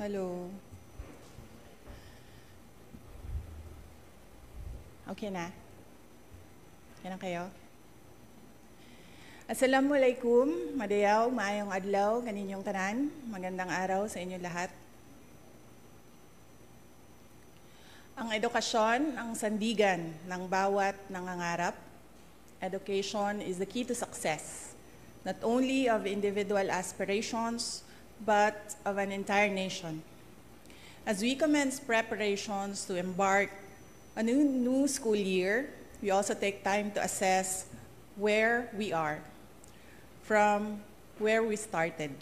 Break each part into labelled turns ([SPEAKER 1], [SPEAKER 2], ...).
[SPEAKER 1] Hello. Okay na? Yan ang kayo? Assalamualaikum, madayaw, maayong adlaw, kaninyong tanan. Magandang araw sa inyo lahat. Ang edukasyon, ang sandigan ng bawat nangangarap. Education is the key to success, not only of individual aspirations, but of an entire nation. As we commence preparations to embark on a new school year, we also take time to assess where we are, from where we started.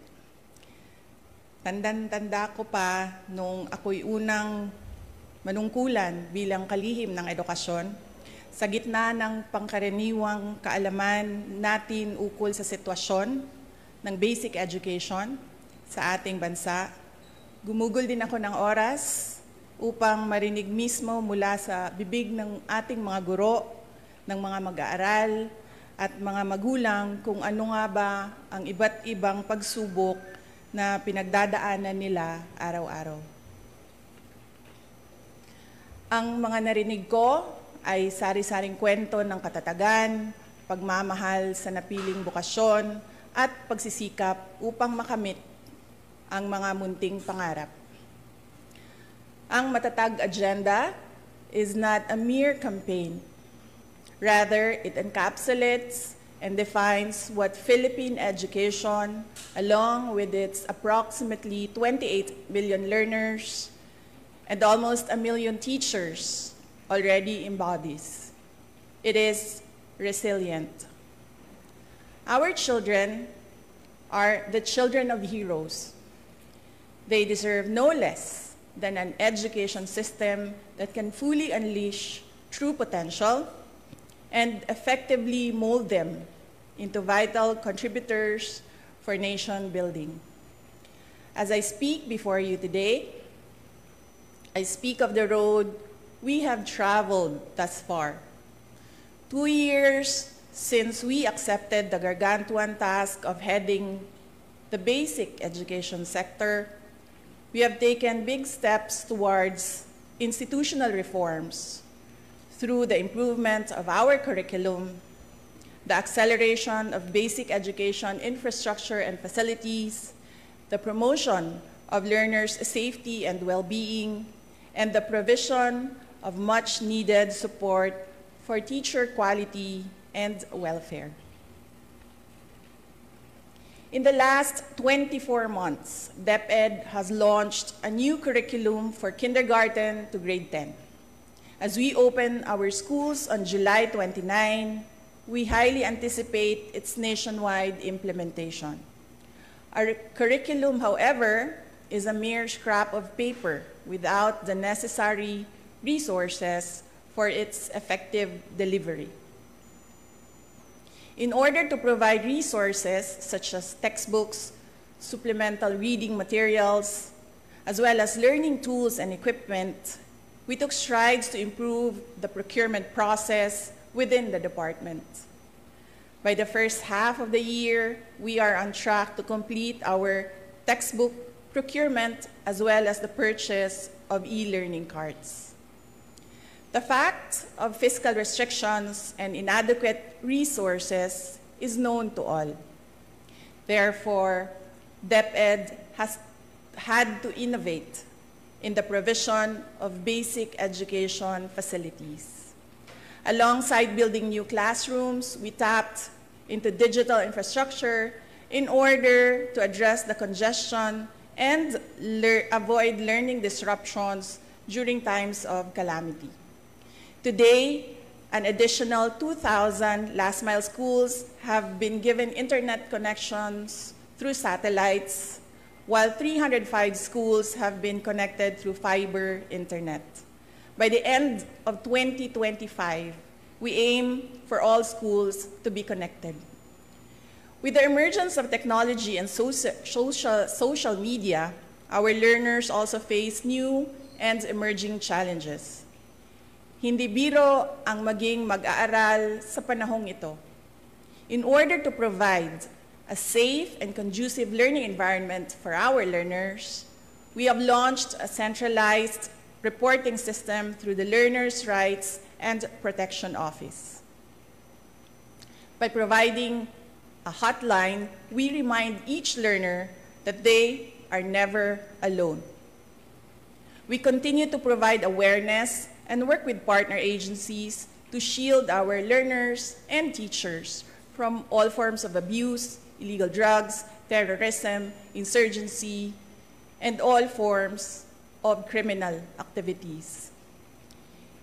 [SPEAKER 1] Tanda ko pa nung ako'y unang manungkulan bilang kalihim ng edukasyon, sa gitna ng pangkaraniwang kaalaman natin ukol sa sitwasyon ng basic education sa ating bansa, gumugol din ako ng oras upang marinig mismo mula sa bibig ng ating mga guro, ng mga mag-aaral at mga magulang kung ano nga ba ang iba't ibang pagsubok na pinagdadaanan nila araw-araw. Ang mga narinig ko ay sari-saring kwento ng katatagan, pagmamahal sa napiling bukasyon at pagsisikap upang makamit ang mga munting pangarap. Ang matatag agenda is not a mere campaign. Rather, it encapsulates and defines what Philippine education, along with its approximately 28 million learners and almost 1 million teachers, already embodies. It is resilient. Our children are the children of heroes. They deserve no less than an education system that can fully unleash true potential and effectively mold them into vital contributors for nation building. As I speak before you today, I speak of the road we have traveled thus far. 2 years since we accepted the gargantuan task of heading the basic education sector, we have taken big steps towards institutional reforms through the improvement of our curriculum, the acceleration of basic education infrastructure and facilities, the promotion of learners' safety and well-being, and the provision of much-needed support for teacher quality and welfare. In the last 24 months, DepEd has launched a new curriculum for kindergarten to grade 10. As we open our schools on July 29, we highly anticipate its nationwide implementation. Our curriculum, however, is a mere scrap of paper without the necessary resources for its effective delivery. In order to provide resources such as textbooks, supplemental reading materials, as well as learning tools and equipment, we took strides to improve the procurement process within the department. By the first half of the year, we are on track to complete our textbook procurement as well as the purchase of e-learning cards. The fact of fiscal restrictions and inadequate resources is known to all. Therefore, DepEd has had to innovate in the provision of basic education facilities. Alongside building new classrooms, we tapped into digital infrastructure in order to address the congestion and avoid learning disruptions during times of calamity. Today, an additional 2,000 last-mile schools have been given internet connections through satellites, while 305 schools have been connected through fiber internet. By the end of 2025, we aim for all schools to be connected. With the emergence of technology and social media, our learners also face new and emerging challenges. Hindi biro ang maging mag-aaral sa panahong ito. In order to provide a safe and conducive learning environment for our learners, we have launched a centralized reporting system through the Learners' Rights and Protection Office. By providing a hotline, we remind each learner that they are never alone. We continue to provide awareness and work with partner agencies to shield our learners and teachers from all forms of abuse, illegal drugs, terrorism, insurgency, and all forms of criminal activities.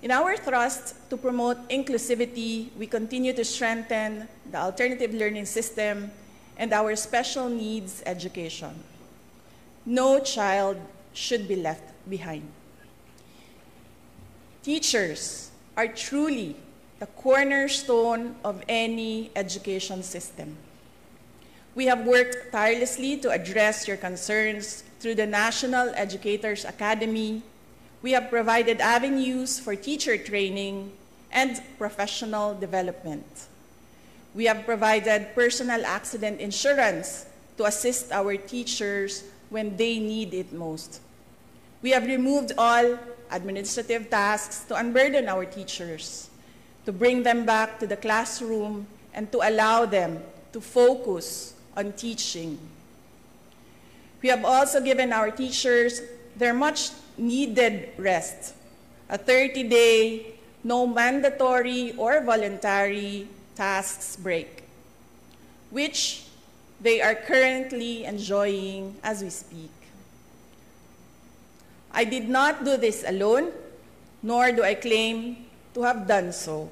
[SPEAKER 1] In our thrust to promote inclusivity, we continue to strengthen the alternative learning system and our special needs education. No child should be left behind. Teachers are truly the cornerstone of any education system. We have worked tirelessly to address your concerns through the National Educators Academy. We have provided avenues for teacher training and professional development. We have provided personal accident insurance to assist our teachers when they need it most. We have removed all administrative tasks to unburden our teachers, to bring them back to the classroom and to allow them to focus on teaching. We have also given our teachers their much needed rest, a 30-day, no mandatory or voluntary tasks break, which they are currently enjoying as we speak. I did not do this alone, nor do I claim to have done so.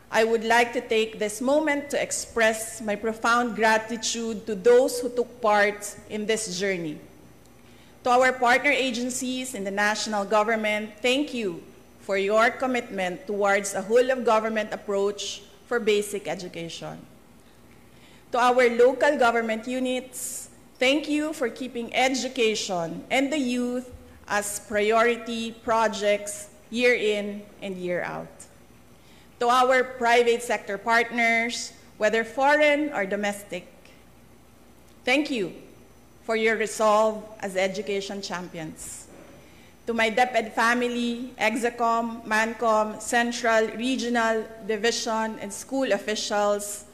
[SPEAKER 1] I would like to take this moment to express my profound gratitude to those who took part in this journey. To our partner agencies in the national government, thank you for your commitment towards a whole-of-government approach for basic education. To our local government units, thank you for keeping education and the youth as priority projects year in and year out. To our private sector partners, whether foreign or domestic, thank you for your resolve as education champions. To my DepEd family, Execom, Mancom, Central, Regional, Division, and school officials,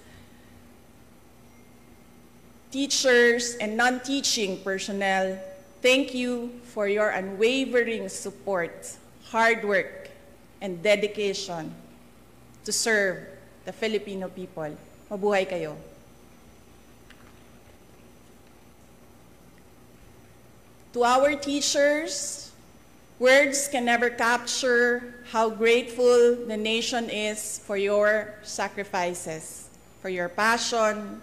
[SPEAKER 1] teachers, and non-teaching personnel, thank you for your unwavering support, hard work, and dedication to serve the Filipino people. Mabuhay kayo. To our teachers, words can never capture how grateful the nation is for your sacrifices, for your passion,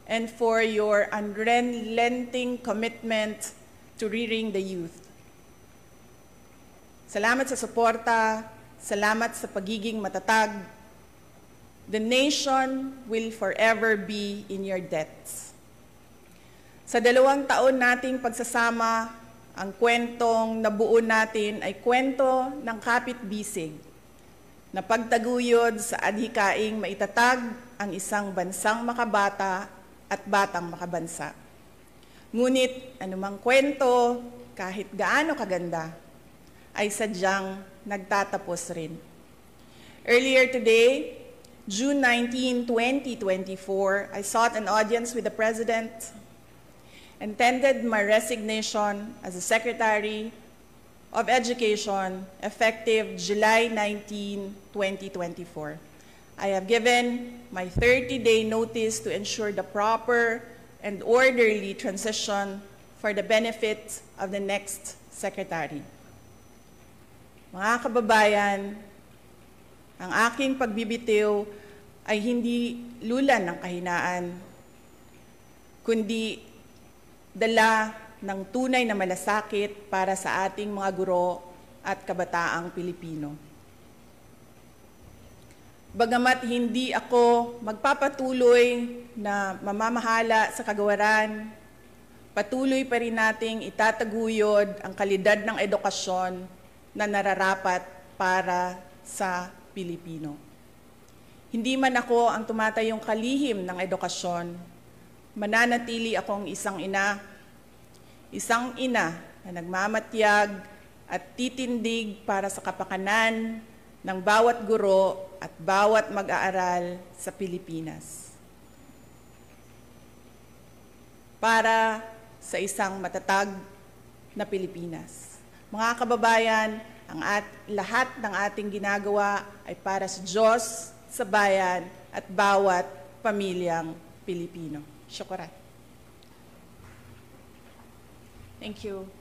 [SPEAKER 1] and for your unrelenting commitment to rearing the youth. Salamat sa suporta, salamat sa pagiging matatag. The nation will forever be in your debts. Sa 2 taon nating pagsasama, ang kwentong nabuo natin ay kwento ng kapit-bisig na pagtaguyod sa adhikaing maitatag ang isang bansang makabata at batang makabansa. Ngunit anumang kwento, kahit gaano kaganda, ay sadyang nagtatapos rin. Earlier today, June 19, 2024, I sought an audience with the President and tendered my resignation as the Secretary of Education effective July 19, 2024. I have given my 30-day notice to ensure the proper and orderly transition for the benefit of the next Secretary. Mga kababayan, ang aking pagbibitiw ay hindi lulan ng kahinaan, kundi dala ng tunay na malasakit para sa ating mga guro at kabataang Pilipino. Bagamat hindi ako magpapatuloy na mamamahala sa kagawaran, patuloy pa rin nating itataguyod ang kalidad ng edukasyon na nararapat para sa Pilipino. Hindi man ako ang tumatayong kalihim ng edukasyon, mananatili akong isang ina, isang ina na nagmamatyag at titindig para sa kapakanan ng bawat guro at bawat mag-aaral sa Pilipinas. Para sa isang matatag na Pilipinas. Mga kababayan, lahat ng ating ginagawa ay para sa Diyos, sa bayan, at bawat pamilyang Pilipino. Syukuran. Thank you.